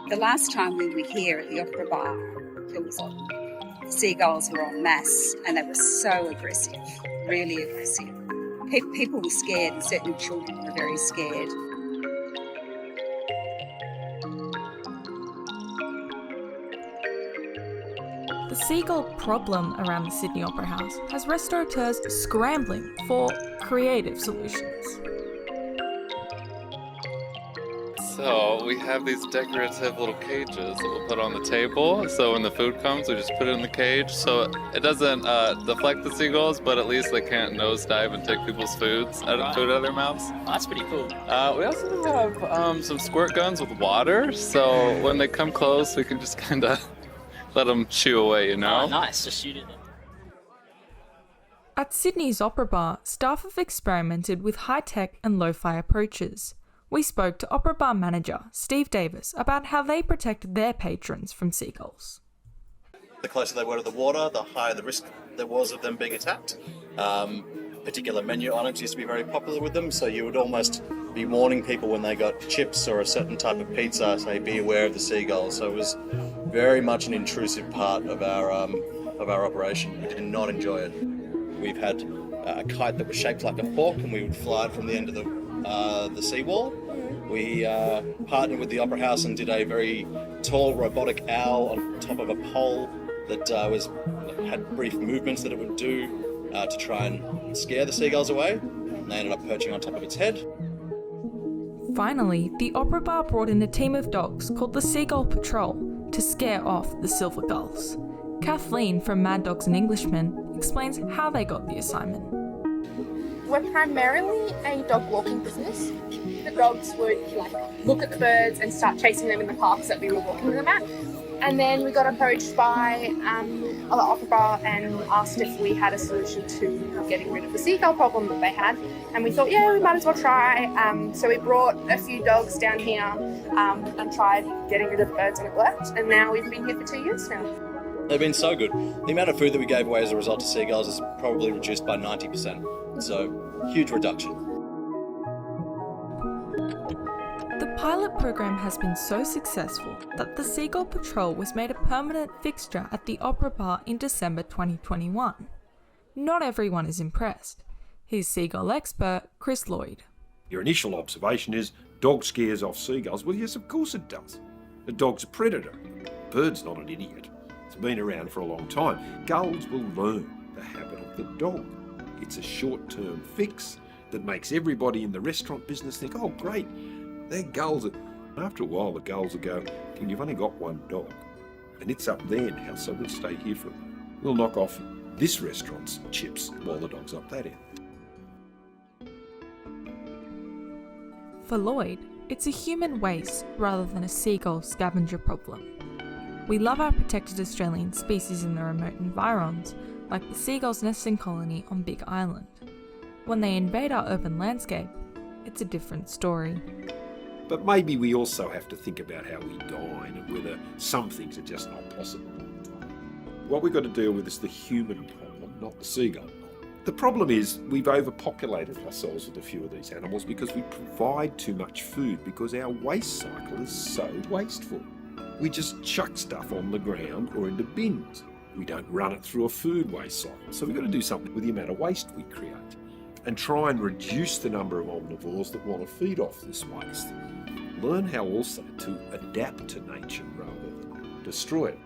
The last time we were here at the Opera Bar, it was the seagulls were en masse and they were so aggressive, really aggressive. People were scared, and certainly children were very scared. The seagull problem around the Sydney Opera House has restaurateurs scrambling for creative solutions. So we have these decorative little cages that we'll put on the table. So when the food comes, we just put it in the cage. So it doesn't deflect the seagulls, but at least they can't nosedive and take people's food out of their mouths. That's pretty cool. We also have some squirt guns with water. So when they come close, we can just kind of let them shoo away, you know? Oh, nice. Just shoot it. At Sydney's Opera Bar, staff have experimented with high-tech and lo-fi approaches. We spoke to Opera Bar manager Steve Davis about how they protect their patrons from seagulls. The closer they were to the water, the higher the risk there was of them being attacked. Particular menu items used to be very popular with them, so you would almost be warning people when they got chips or a certain type of pizza, say, be aware of the seagulls. So it was very much an intrusive part of our operation. We did not enjoy it. We've had a kite that was shaped like a fork, and we would fly it from the end of the seawall. We partnered with the Opera House and did a very tall robotic owl on top of a pole that had brief movements that it would do to try and scare the seagulls away. And they ended up perching on top of its head. Finally, the Opera Bar brought in a team of dogs called the Seagull Patrol to scare off the silver gulls. Kathleen from Mad Dogs and Englishmen explains how they got the assignment. We're primarily a dog walking business. The dogs would look at the birds and start chasing them in the parks that we were walking them at. And then we got approached by the Opera Bar and asked if we had a solution to getting rid of the seagull problem that they had. And we thought, yeah, we might as well try. So we brought a few dogs down here and tried getting rid of the birds, and it worked. And now we've been here for 2 years now. They've been so good. The amount of food that we gave away as a result of seagulls is probably reduced by 90%. So, huge reduction. The pilot program has been so successful that the Seagull Patrol was made a permanent fixture at the Opera Bar in December 2021. Not everyone is impressed. Here's seagull expert Chris Lloyd. Your initial observation is dog scares off seagulls. Well, yes, of course it does. A dog's a predator. A bird's not an idiot. It's been around for a long time. Gulls will learn the habit of the dog. It's a short-term fix that makes everybody in the restaurant business think, oh, great, they're gulls. After a while, the gulls will go, well, you've only got one dog, and it's up there now, so we'll stay here for it. We'll knock off this restaurant's chips while the dog's up that end. For Lloyd, it's a human waste rather than a seagull scavenger problem. We love our protected Australian species in the remote environs, like the seagull's nesting colony on Big Island. When they invade our urban landscape, it's a different story. But maybe we also have to think about how we dine and whether some things are just not possible all the time. What we've got to deal with is the human problem, not the seagull problem. The problem is we've overpopulated ourselves with a few of these animals because we provide too much food because our waste cycle is so wasteful. We just chuck stuff on the ground or into bins. We don't run it through a food waste cycle. So we've got to do something with the amount of waste we create and try and reduce the number of omnivores that want to feed off this waste. Learn how also to adapt to nature rather than destroy it.